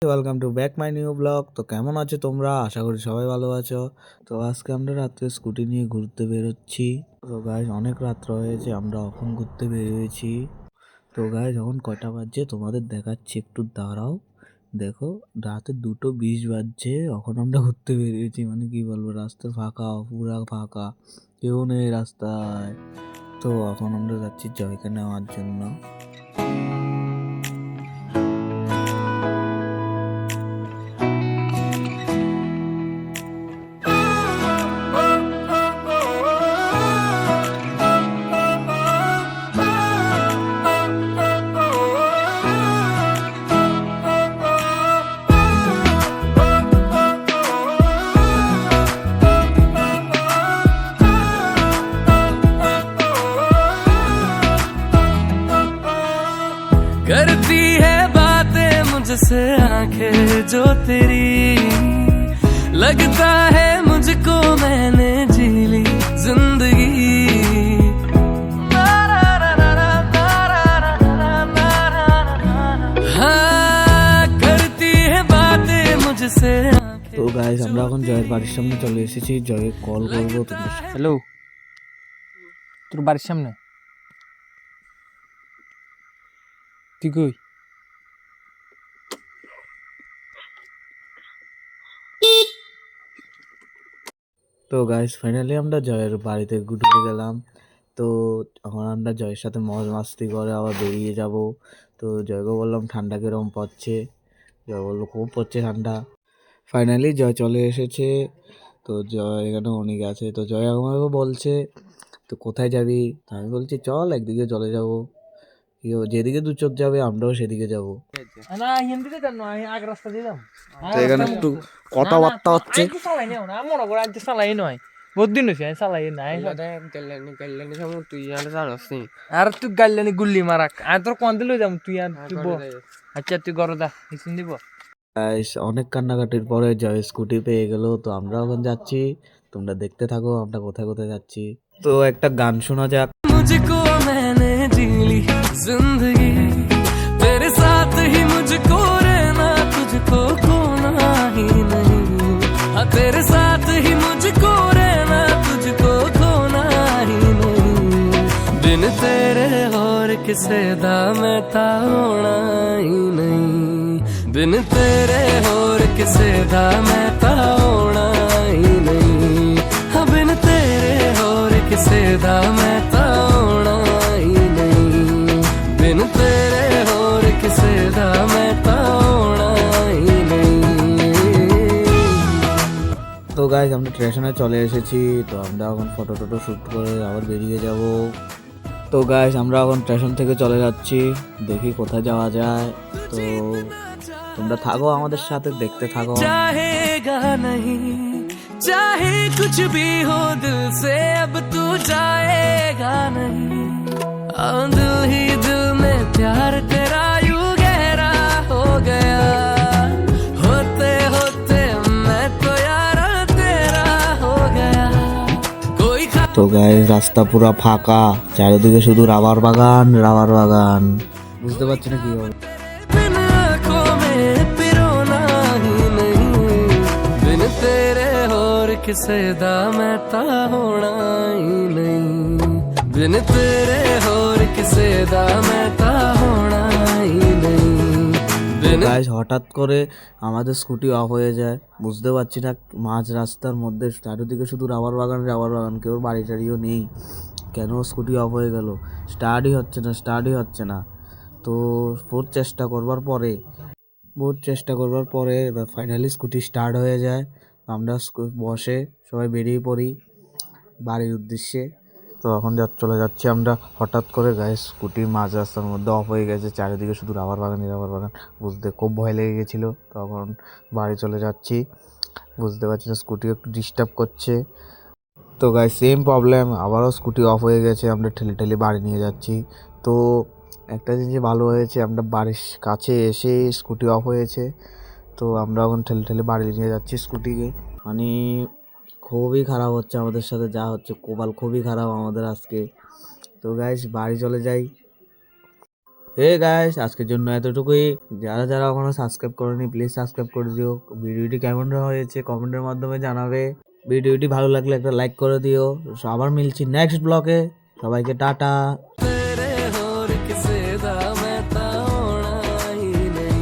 Welcome to back my new blog. তো কেমন আছো তোমরা? আশা করি সবাই ভালো আছো। তো আজকে আমরা রাত্রে স্কুটি নিয়ে ঘুরতে বেরোচ্ছি। তো গাইজ অনেক রাত্র হয়েছে, আমরা এখন ঘুরতে বেরিয়েছি। তো গাইজ এখন কয়টা বাজছে তোমাদের দেখাচ্ছি, একটু দাঁড়াও। দেখো রাতে 2:20 বাজছে, এখন আমরা ঘুরতে বেরিয়েছি। মানে কি বলবো, রাস্তা ফাঁকা, পুরা ফাঁকা, কেউ নেই রাস্তায়। তো এখন আমরা যাচ্ছি জয়কে নেওয়ার জন্য। करती है बातें मुझसे आंखें जो तेरी, लगता है मुझको मैंने जी ली जिंदगी। हाँ करती है बातें मुझसे। তো গাইজ আমরা এখন জয়ের বাড়ির সামনে চলে এসেছি। জয়ে কল করবো তোমরা। হ্যালো, তোর বাড়ির সামনে তুই কই? তো গাইজ ফাইনালি আমরা জয়ের বাড়িতে ঢুকে গেলাম। তো এখন আমরা জয়ের সাথে মজ মাস্তি করে আবার বেরিয়ে যাব। তো জয়কে বললাম ঠান্ডা কিরম পড়ছে, জয় বললো খুব পড়ছে ঠান্ডা। ফাইনালি জয় চলে এসেছে। তো জয় এখানে অনেক আছে। তো জয় আমাকে বলছে তো কোথায় যাবি? তা আমি বলছি চল একদিকে চলে যাব, যেদিকে দু চোখ যাবে আমরাও সেদিকে যাব। না হিন্দিতে কেন আগ রাস্তা দিলাম। তো এখানে একটু কথাবার্তা হচ্ছে। চালাই নেও না, মনে করে আজ চালাই নয়, বহুত দিন হয়েছে আমি চালাই নাই। আর তুই গাইলানি গুল্লি মারাক, আর তোর কোন দিল যাম তুই আর তুই আচ্ছা তুই গরো দা হিসিন দিব। গাইস অনেক কান্নাকাটির পরে জয় স্কুটি পেয়ে গেল। তো আমরা এখন যাচ্ছি, তোমরা দেখতে থাকো আমরা কোথায় কোথায় যাচ্ছি। তো একটা গান শোনা যাক। मुझको मैंने जी ली जिंदगी, तेरे साथ ही मुझको रहना, तुझको खोना ही नहीं। हाँ तेरे साथ ही मुझको रहना, तुझको खोना ही नहीं। बिन तेरे और किसे दा मैं ता होना ही नहीं। बिन तेरे और किसे दा मैं ता होना ही नहीं। हाँ बिन तेरे और किसे दा मैं ता होना ही नहीं। बिन तेरे और किसे दा मैं ता होना ही नहीं। তো গাইস আমরা স্টেশনে চলে এসেছি। তো আমরা এখন ফটো টটো শ্যুট করে আবার বেরিয়ে যাব। তো গাইস আমরা এখন স্টেশন থেকে চলে যাচ্ছি, দেখি কোথায় যাওয়া যায়। তো তোমরা থাকো আমাদের সাথে, দেখতে থাকো। चाहेगा नहीं चाहे कुछ भी हो दिल से, अब तू जाएगा नहीं। दिल ही दिल में प्यार तेरा यूं गहरा हो गया, होते होते मैं तो यारा तेरा हो गया। कोई তো গাইস রাস্তা পুরো ফাঁকা, চারিদিকে শুধু রাবার বাগান রাবার বাগান। বুঝতে পারছি না কি হবে। बिन आँखों में पिरोना ही नहीं। बिन तेरे और किसे दा मैं ता होना ही नहीं। बिन तेरे और किसे दा मैं ता होना ही नहीं। बिन গাইস হঠাৎ করে আমাদের স্কুটি অফ হয়ে যায়, বুঝতে পারছি না। মাঝ রাস্তার মধ্যে চারিদিকে শুধু রাবার বাগান রাবার বাগান, কেউ বাড়ি টাড়িও নেই। কেন স্কুটি অফ হয়ে গেল? স্টার্টই হচ্ছে না। তো বহুত চেষ্টা করবার পরে এবার ফাইনালি স্কুটি স্টার্ট হয়ে যায়। আমরা বসে সবাই বেরিয়ে পড়ি বাড়ির উদ্দেশ্যে। তো এখন চলে যাচ্ছি আমরা। হঠাৎ করে গায়ে স্কুটি মাঝ রাস্তার মধ্যে অফ হয়ে গেছে, চারিদিকে শুধু রাবার বাগান। বুঝতে খুব ভয় লেগে গেছিলো। তখন বাড়ি চলে যাচ্ছি, বুঝতে পারছি না স্কুটি একটু ডিস্টার্ব করছে। তো গাই সেম প্রবলেম, আবারও স্কুটি অফ হয়ে গেছে, আমরা ঠেলে ঠেলে বাড়ি নিয়ে যাচ্ছি। তো একটা জিনিস ভালো হয়েছে, আমরা বাড়ির কাছে এসে স্কুটি অফ হয়েছে। তো আমরা এখন ঠেলে ঠেলে বাড়ি নিয়ে যাচ্ছি স্কুটিকে। মানে খুবই খারাপ হচ্ছে আমাদের সাথে, যা হচ্ছে কপাল খুবই খারাপ আমাদের আজকে। তো গাইস বাড়ি চলে যাই। হে গাইস, আজকের জন্য এতটুকুই। যারা যারা এখনো সাবস্ক্রাইব করেনি প্লিজ সাবস্ক্রাইব করে দিও। ভিডিওটি কেমন হয়েছে কমেন্টের মাধ্যমে জানাবে। ভিডিওটি ভালো লাগলে একটা লাইক করে দিও। আবার মিলছি নেক্সট ব্লগে। সবাইকে টাটা।